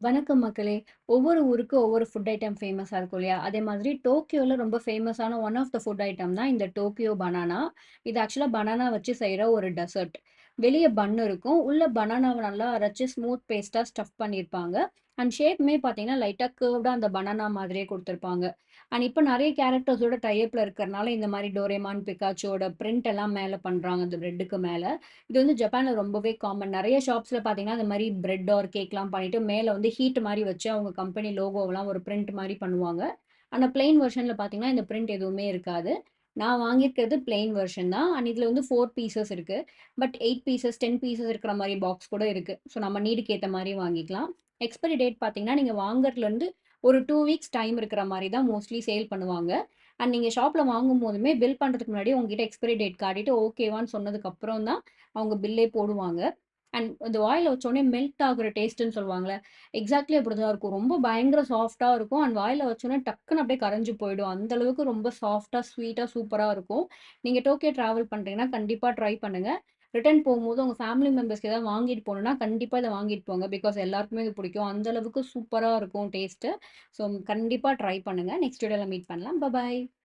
வணக்கம் மக்களே! ஒவ்வொரு ஊருக்கு ஒவ்வொரு ஃபுட் ஐட்டம் ஃபேமஸா இருக்கும் இல்லையா? அதே மாதிரி டோக்கியோல ரொம்ப ஃபேமஸான one of the food item தான் இந்த டோக்கியோ பனானா. இது ஆக்சுவலா பனானா வச்சு செய்ற ஒரு டெசர்ட். வெளிய பன் இருக்கும். உள்ள பனானாவ நல்லா அரைச்சு ஸ்மூத் பேஸ்ட்டா ஸ்டஃப் பண்ணியிருப்பாங்க. அண்ட் ஷேப்புமே பார்த்தீங்கன்னா, லைட்டா கர்வ்டா அந்த பனானா மாதிரியே குடுத்துருப்பாங்க. அண்ட் இப்ப நெறைய கேரக்டர்ஸோட டை அப்ல இருக்கிறனால இந்த மாரி டோரேமான், பிக்காச்சோட பிரிண்ட் எல்லாம் மேல பண்றாங்க அந்த பிரெட்டுக்கு மேல. இது வந்து ஜப்பான்ல ரொம்பவே காமன். நெறைய ஷாப்ஸ்ல பார்த்தீங்கன்னா, இந்த மாரி பிரெட் ஆர் கேக்லாம் பண்ணிட்டு, மேல வந்து ஹீட் மாரி வச்சு அவங்க கம்பெனி லோகோவலாம் ஒரு பிரிண்ட் மாரி பண்ணுவாங்க. ஆனா பிளெயின் வெர்ஷன்ல பார்த்தீங்கன்னா, இந்த பிரிண்ட் எதுவுமே இருக்காது. நான் வாங்கியிருக்கிறது பிளெயின் வெர்ஷன் தான். அண்ட் இதுல வந்து 4 பீசஸ் இருக்கு. பட் 8 பீசஸ், 10 பீசஸ் இருக்கிற மாரி பாக்ஸ் கூட இருக்கு. ஸோ நம்ம நீடுக்கு ஏத்த மாரி வாங்கிக்கலாம். எக்ஸ்பைரி டேட் பார்த்தீங்கன்னா, நீங்க வாங்குறதுலருந்து ஒரு 2 வீக்ஸ் டைம் இருக்கிற மாரி தான் மோஸ்ட்லி சேல் பண்ணுவாங்க. அண்ட் நீங்க ஷாப்ல வாங்கும்போதுமே பில் பண்றதுக்கு முன்னாடி உங்ககிட்ட எக்ஸ்பைரி டேட் காட்டிட்டு ஓகேவான்னு சொன்னதுக்கு அப்புறம் தான் அவங்க பில்லே போடுவாங்க. அண்ட் அது வாயில வச்சோனே மெல்ட் ஆகுற டேஸ்ட்டுன்னு சொல்லுவாங்கல்ல, எக்ஸாக்ட்லி அப்படிதான் இருக்கும். ரொம்ப பயங்கர சாஃப்ட்டா இருக்கும். அண்ட் வாயில வச்சோனே டக்குனு அப்படியே கரைஞ்சு போயிடும். அந்த அளவுக்கு ரொம்ப சாஃப்ட்டா, ஸ்வீட்டா, சூப்பரா இருக்கும். நீங்க டோக்கியோ டிராவல் பண்றீங்கன்னா, கண்டிப்பா ட்ரை பண்ணுங்க. ரிட்டர்ன் போகும்போது உங்க ஃபேமிலி மெம்பர்ஸ்க்கு ஏதாவது வாங்கிட்டு போணும்னா, கண்டிப்பா இத வாங்கிட்டு போங்க. பிகாஸ் எல்லாருக்குமே இது பிடிக்கும். அந்த அளவுக்கு சூப்பரா இருக்கும் டேஸ்ட்டு. ஸோ கண்டிப்பா ட்ரை பண்ணுங்க. நெக்ஸ்ட் வீடியோல மீட் பண்ணலாம். பாய்.